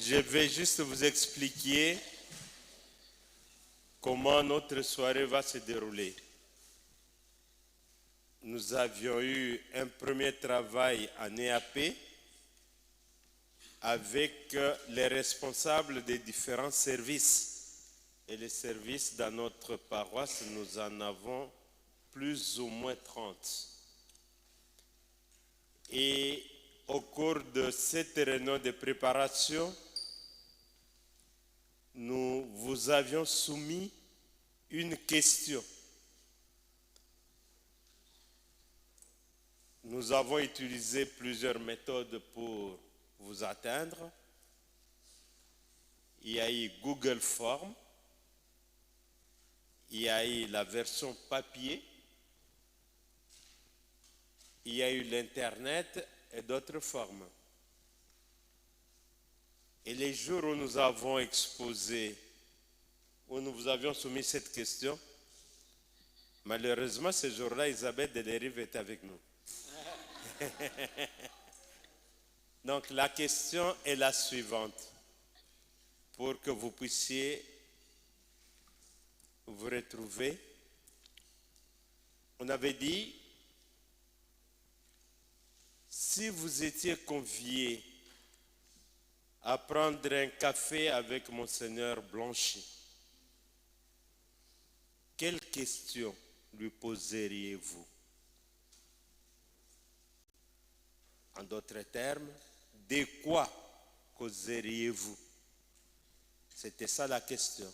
Je vais juste vous expliquer comment notre soirée va se dérouler. Nous avions eu un premier travail en EAP avec les responsables des différents services. Et les services dans notre paroisse, nous en avons plus ou moins 30. Et au cours de cette réunion de préparation, nous vous avions soumis une question. Nous avons utilisé plusieurs méthodes pour vous atteindre. Il y a eu Google Form, il y a eu la version papier, il y a eu l'Internet et d'autres formes. Et les jours où nous avons exposé, où nous vous avions soumis cette question, malheureusement, ce jour-là, Isabelle Delerive est avec nous. Donc la question est la suivante, pour que vous puissiez vous retrouver. On avait dit, si vous étiez convié à prendre un café avec Monseigneur Blanchy, quelle question lui poseriez-vous? En d'autres termes, de quoi causeriez-vous? C'était ça la question.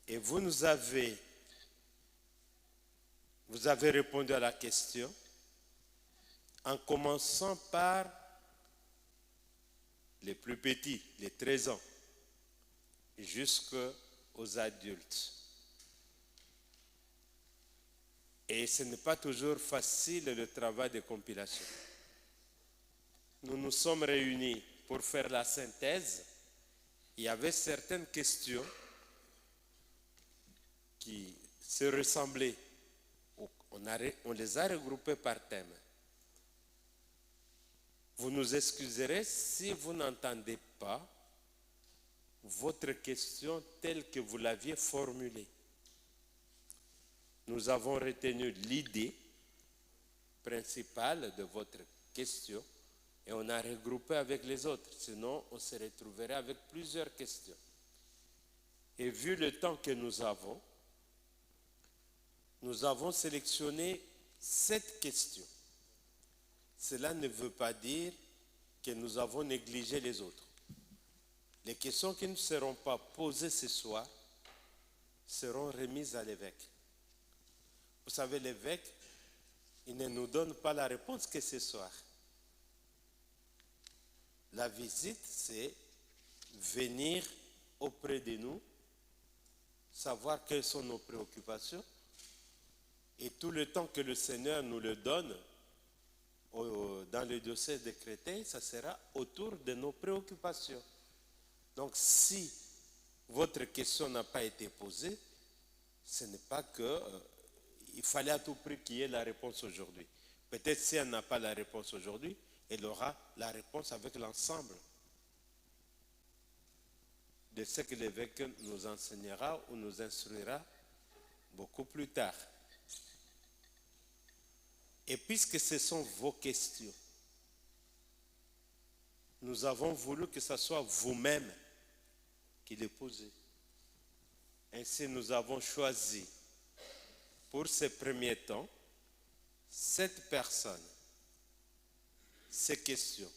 Et vous avez répondu à la question en commençant par les plus petits, les 13 ans, jusqu'aux adultes. Et ce n'est pas toujours facile le travail de compilation. Nous nous sommes réunis pour faire la synthèse. Il y avait certaines questions qui se ressemblaient. On les a regroupées par thème. Vous nous excuserez si vous n'entendez pas votre question telle que vous l'aviez formulée. Nous avons retenu l'idée principale de votre question et on a regroupé avec les autres. Sinon, on se retrouverait avec plusieurs questions. Et vu le temps que nous avons sélectionné 7 questions. Cela ne veut pas dire que nous avons négligé les autres. Les questions qui ne seront pas posées ce soir seront remises à l'évêque. Vous savez, l'évêque, il ne nous donne pas la réponse que ce soir. La visite, c'est venir auprès de nous, savoir quelles sont nos préoccupations, et tout le temps que le Seigneur nous le donne, dans le diocèse de Créteil, ça sera autour de nos préoccupations. Donc si votre question n'a pas été posée, ce n'est pas que il fallait à tout prix qu'il y ait la réponse aujourd'hui. Peut-être si elle n'a pas la réponse aujourd'hui, elle aura la réponse avec l'ensemble de ce que l'évêque nous enseignera ou nous instruira beaucoup plus tard. Et puisque ce sont vos questions, nous avons voulu que ce soit vous-même qui les posez. Ainsi, nous avons choisi pour ces premiers temps 7 personnes. Ces questions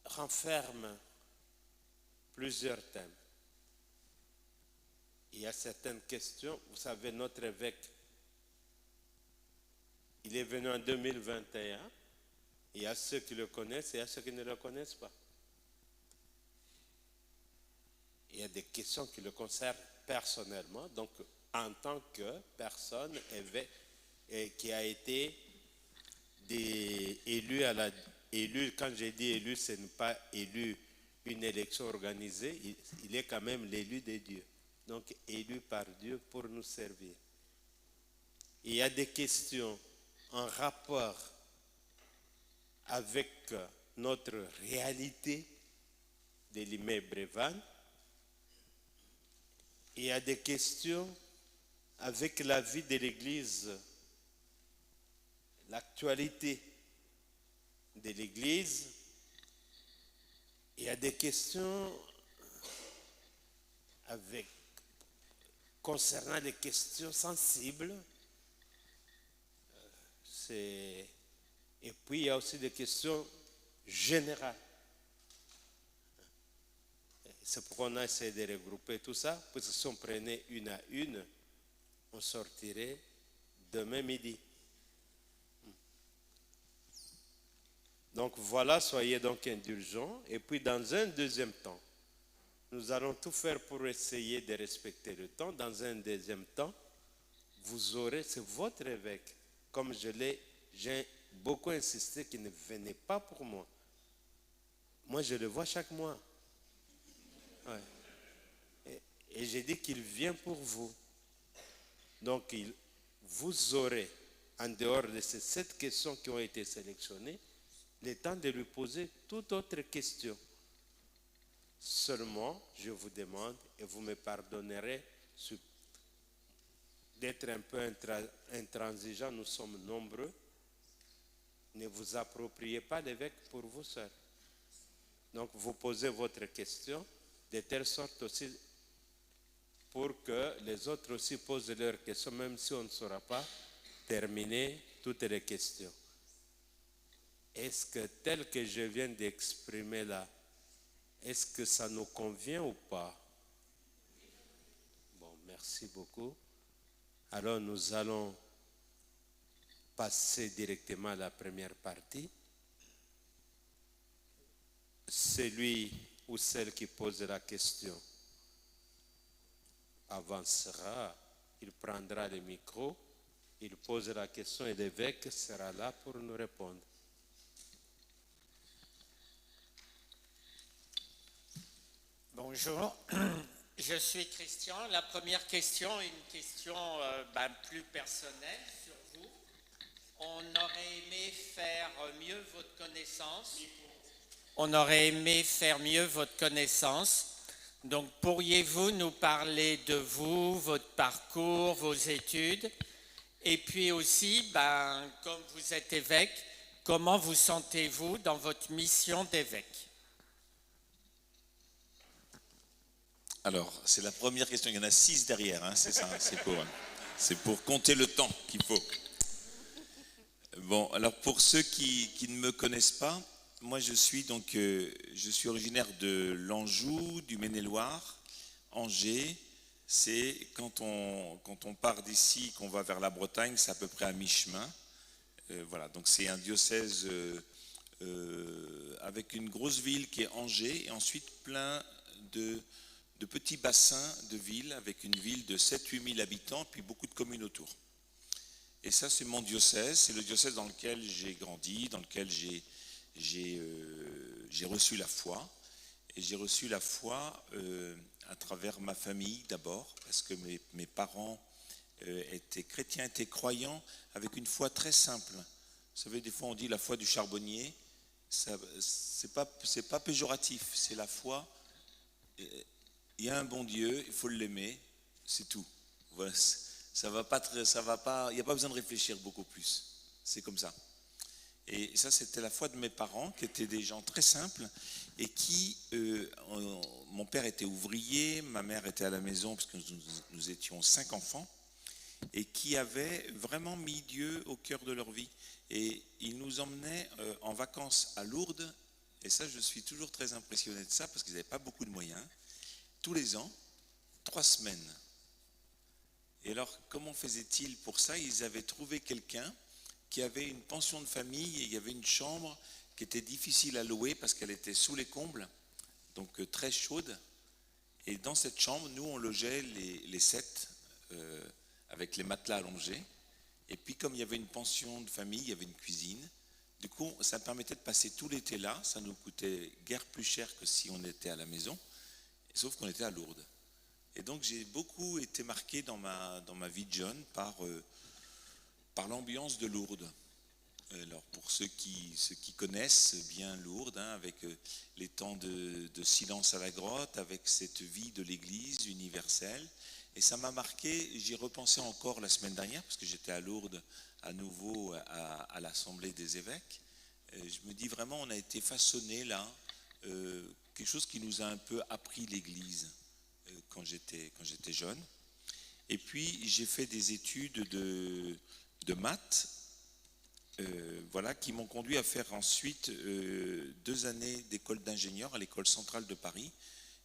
renferment plusieurs thèmes. Il y a certaines questions, vous savez, notre évêque, il est venu en 2021, il y a ceux qui le connaissent et il y a ceux qui ne le connaissent pas. Il y a des questions qui le concernent personnellement, donc en tant que personne qui a été élu quand j'ai dit élu, ce n'est pas élu une élection organisée, il est quand même l'élu de Dieu. Donc élu par Dieu pour nous servir. Il y a des questions en rapport avec notre réalité de Limay-Brévannes. Il y a des questions avec la vie de l'Église, l'actualité de l'Église. Il y a des questions concernant les questions sensibles. Et puis il y a aussi des questions générales. C'est pourquoi on a essayé de regrouper tout ça, parce que si on prenait une à une, on sortirait demain midi. Donc voilà, soyez donc indulgents. Et puis dans un deuxième temps, nous allons tout faire pour essayer de respecter le temps. Dans un deuxième temps, vous aurez, c'est votre évêque. Comme j'ai beaucoup insisté qu'il ne venait pas pour moi. Moi, je le vois chaque mois. Ouais. Et j'ai dit qu'il vient pour vous. Donc, vous aurez, en dehors de ces 7 questions qui ont été sélectionnées, le temps de lui poser toute autre question. Seulement, je vous demande, et vous me pardonnerez d'être un peu intransigeant, nous sommes nombreux, ne vous appropriez pas l'évêque pour vous seul. Donc, vous posez votre question de telle sorte aussi pour que les autres aussi posent leurs questions, même si on ne saura pas terminer toutes les questions. Est-ce que tel que je viens d'exprimer là, est-ce que ça nous convient ou pas? Bon, merci beaucoup. Alors nous allons passer directement à la première partie. Celui ou celle qui pose la question avancera, il prendra le micro, il pose la question et l'évêque sera là pour nous répondre. Bonjour, je suis Christian. La première question est une question plus personnelle sur vous. On aurait aimé faire mieux votre connaissance. On aurait aimé faire mieux votre connaissance. Donc, pourriez-vous nous parler de vous, votre parcours, vos études? Et puis aussi, comme vous êtes évêque, comment vous sentez-vous dans votre mission d'évêque? Alors, c'est la première question. Il y en a 6 derrière, hein, c'est ça. C'est pour compter le temps qu'il faut. Bon, alors pour ceux qui ne me connaissent pas, moi je suis originaire de l'Anjou, du Maine-et-Loire, Angers. C'est quand on part d'ici, qu'on va vers la Bretagne, c'est à peu près à mi-chemin. Voilà, donc c'est un diocèse avec une grosse ville qui est Angers, et ensuite plein de petits bassins de villes, avec une ville de 7-8 000 habitants, puis beaucoup de communes autour. Et ça, c'est mon diocèse, c'est le diocèse dans lequel j'ai grandi, dans lequel j'ai reçu la foi. Et j'ai reçu la foi à travers ma famille d'abord, parce que mes parents étaient chrétiens, étaient croyants, avec une foi très simple. Vous savez, des fois on dit la foi du charbonnier, c'est pas péjoratif, c'est la foi. Il y a un bon Dieu, il faut l'aimer, c'est tout. Voilà, ça va pas, il n'y a pas besoin de réfléchir beaucoup plus. C'est comme ça. Et ça, c'était la foi de mes parents, qui étaient des gens très simples, et qui, mon père était ouvrier, ma mère était à la maison, parce que nous étions 5 enfants, et qui avaient vraiment mis Dieu au cœur de leur vie. Et ils nous emmenaient en vacances à Lourdes, et ça, je suis toujours très impressionné de ça, parce qu'ils n'avaient pas beaucoup de moyens. Tous les ans, 3 semaines. Et alors, comment faisaient-ils pour ça? Ils avaient trouvé quelqu'un qui avait une pension de famille, et il y avait une chambre qui était difficile à louer parce qu'elle était sous les combles, donc très chaude. Et dans cette chambre, nous, on logeait les 7 avec les matelas allongés. Et puis, comme il y avait une pension de famille, il y avait une cuisine. Du coup, ça permettait de passer tout l'été là. Ça nous coûtait guère plus cher que si on était à la maison, sauf qu'on était à Lourdes. Et donc, j'ai beaucoup été marqué dans ma vie de jeune par l'ambiance de Lourdes. Alors pour ceux qui connaissent bien Lourdes, hein, avec les temps de silence à la grotte, avec cette vie de l'Église universelle. Et ça m'a marqué, j'y repensais encore la semaine dernière, parce que j'étais à Lourdes à nouveau à l'Assemblée des évêques. Je me dis vraiment, on a été façonné là, quelque chose qui nous a un peu appris l'Église quand j'étais jeune. Et puis j'ai fait des études de maths, voilà, qui m'ont conduit à faire ensuite 2 années d'école d'ingénieur à l'école centrale de Paris.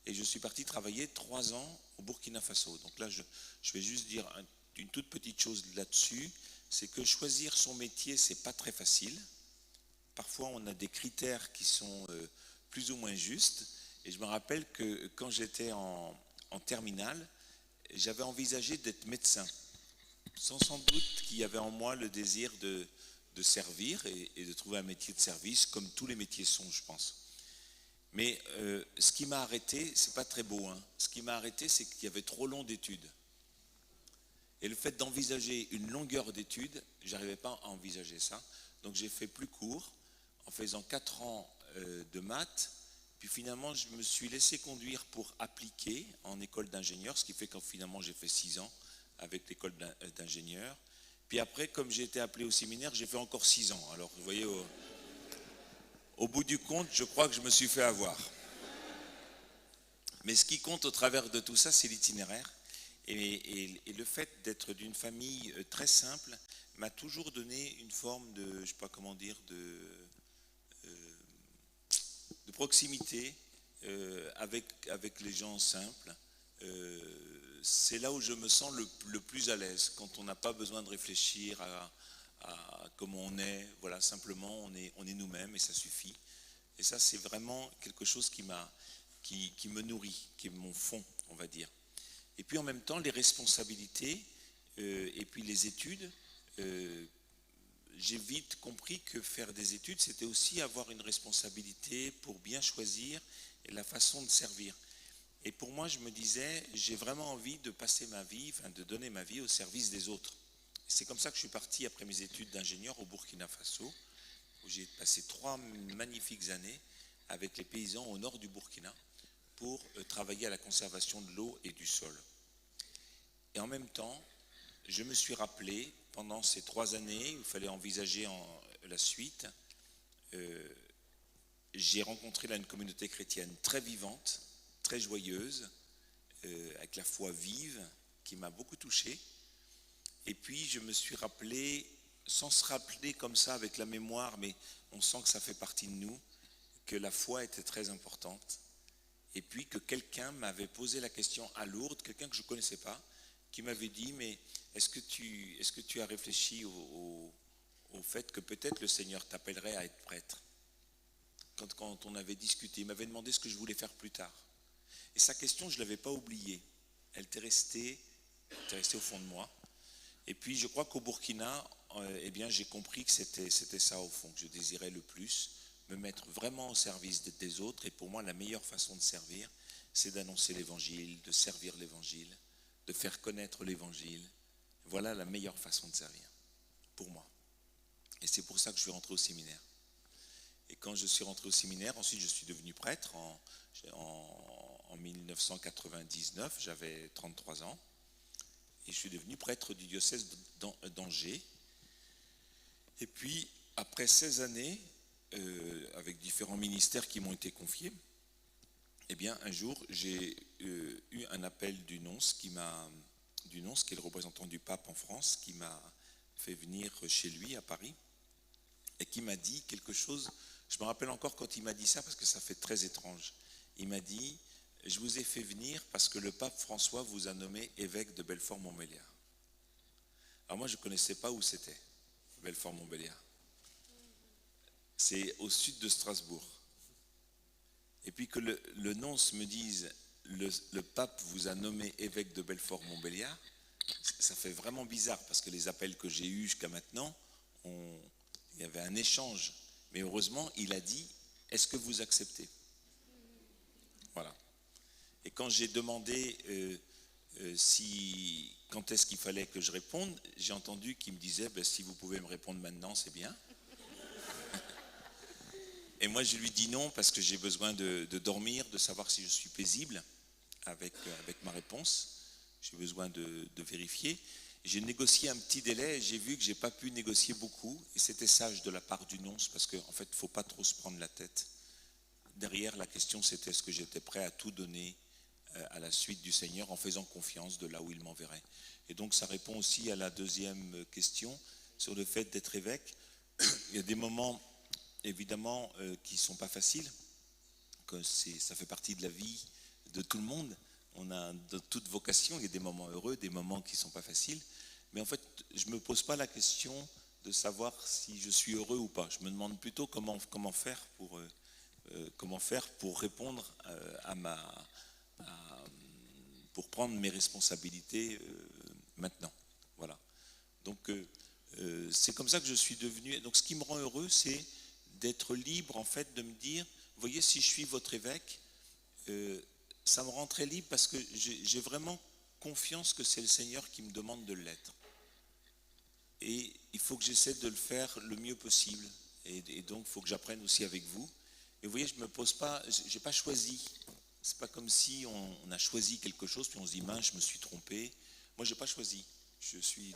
Et je suis parti travailler 3 ans au Burkina Faso. Donc là, je vais juste dire une toute petite chose là-dessus, c'est que choisir son métier, c'est pas très facile. Parfois, on a des critères qui sont plus ou moins justes. Et je me rappelle que quand j'étais en terminale, j'avais envisagé d'être médecin, sans doute qu'il y avait en moi le désir de servir et de trouver un métier de service, comme tous les métiers sont, je pense. Mais ce qui m'a arrêté, c'est pas très beau, hein. Ce qui m'a arrêté, c'est qu'il y avait trop long d'études. Et le fait d'envisager une longueur d'études, j'arrivais pas à envisager ça. Donc j'ai fait plus court, en faisant 4 ans de maths. Puis finalement, je me suis laissé conduire pour appliquer en école d'ingénieur, ce qui fait que finalement j'ai fait 6 ans avec l'école d'ingénieur. Puis après, comme j'ai été appelé au séminaire, j'ai fait encore 6 ans. Alors vous voyez, au bout du compte, je crois que je me suis fait avoir. Mais ce qui compte au travers de tout ça, c'est l'itinéraire. Et le fait d'être d'une famille très simple m'a toujours donné une forme de, je ne sais pas comment dire, de proximité avec les gens simples. C'est là où je me sens le plus à l'aise, quand on n'a pas besoin de réfléchir à comment on est. Voilà, simplement on est nous-mêmes et ça suffit. Et ça, c'est vraiment quelque chose qui me nourrit, qui est mon fond, on va dire. Et puis en même temps, les responsabilités et puis les études, j'ai vite compris que faire des études, c'était aussi avoir une responsabilité pour bien choisir la façon de servir. Et pour moi, je me disais, j'ai vraiment envie de passer ma vie, enfin de donner ma vie au service des autres. C'est comme ça que je suis parti après mes études d'ingénieur au Burkina Faso, où j'ai passé 3 magnifiques années avec les paysans au nord du Burkina pour travailler à la conservation de l'eau et du sol. Et en même temps, je me suis rappelé, pendant ces 3 années, il fallait envisager la suite, j'ai rencontré là une communauté chrétienne très vivante, très joyeuse, avec la foi vive, qui m'a beaucoup touché. Et puis je me suis rappelé, sans se rappeler comme ça avec la mémoire, mais on sent que ça fait partie de nous, que la foi était très importante. Et puis que quelqu'un m'avait posé la question à Lourdes, quelqu'un que je ne connaissais pas, qui m'avait dit, mais est-ce que tu as réfléchi au fait que peut-être le Seigneur t'appellerait à être prêtre? Quand on avait discuté, il m'avait demandé ce que je voulais faire plus tard. Et sa question, je ne l'avais pas oubliée. Elle était restée au fond de moi. Et puis je crois qu'au Burkina, eh bien, j'ai compris que c'était ça au fond, que je désirais le plus, me mettre vraiment au service des autres. Et pour moi, la meilleure façon de servir, c'est d'annoncer l'évangile, de servir l'évangile, de faire connaître l'évangile. Voilà la meilleure façon de servir, pour moi. Et c'est pour ça que je suis rentré au séminaire. Et quand je suis rentré au séminaire, ensuite je suis devenu prêtre en 1999, j'avais 33 ans. Et je suis devenu prêtre du diocèse d'Angers. Et puis, après 16 années, avec différents ministères qui m'ont été confiés, eh bien, un jour, j'ai eu un appel du nonce, qui est le représentant du pape en France, qui m'a fait venir chez lui à Paris, et qui m'a dit quelque chose. Je me rappelle encore quand il m'a dit ça, parce que ça fait très étrange. Il m'a dit, je vous ai fait venir parce que le pape François vous a nommé évêque de Belfort-Montbéliard. Alors moi, je ne connaissais pas où c'était, Belfort-Montbéliard. C'est au sud de Strasbourg. Et puis que le nonce me dise, le pape vous a nommé évêque de Belfort-Montbéliard, ça fait vraiment bizarre, parce que les appels que j'ai eus jusqu'à maintenant, il y avait un échange. Mais heureusement, il a dit, est-ce que vous acceptez? Voilà. Et quand j'ai demandé quand est-ce qu'il fallait que je réponde, j'ai entendu qu'il me disait, si vous pouvez me répondre maintenant, c'est bien. Et moi, je lui dis non parce que j'ai besoin de dormir, de savoir si je suis paisible avec ma réponse. J'ai besoin de vérifier. J'ai négocié un petit délai et j'ai vu que j'ai pas pu négocier beaucoup. Et c'était sage de la part du nonce parce qu'en fait, il ne faut pas trop se prendre la tête. Derrière, la question, c'était est-ce que j'étais prêt à tout donner à la suite du Seigneur en faisant confiance de là où il m'enverrait. Et donc, ça répond aussi à la deuxième question sur le fait d'être évêque. Il y a des moments, évidemment, qui ne sont pas faciles, que ça fait partie de la vie de tout le monde. On a de toute vocation, il y a des moments heureux, des moments qui ne sont pas faciles. Mais en fait, je ne me pose pas la question de savoir si je suis heureux ou pas. Je me demande plutôt comment faire pour répondre pour prendre mes responsabilités maintenant. Voilà. Donc, c'est comme ça que je suis devenu. Donc, ce qui me rend heureux, c'est d'être libre, en fait, de me dire, vous voyez, si je suis votre évêque, ça me rend très libre parce que j'ai vraiment confiance que c'est le Seigneur qui me demande de l'être. Et il faut que j'essaie de le faire le mieux possible. Et donc, il faut que j'apprenne aussi avec vous. Et vous voyez, je me pose pas, j'ai pas choisi. C'est pas comme si on a choisi quelque chose puis on se dit mince, je me suis trompé. Moi, j'ai pas choisi. Je suis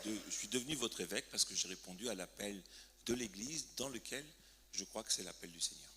devenu votre évêque parce que j'ai répondu à l'appel de l'Église dans lequel je crois que c'est l'appel du Seigneur.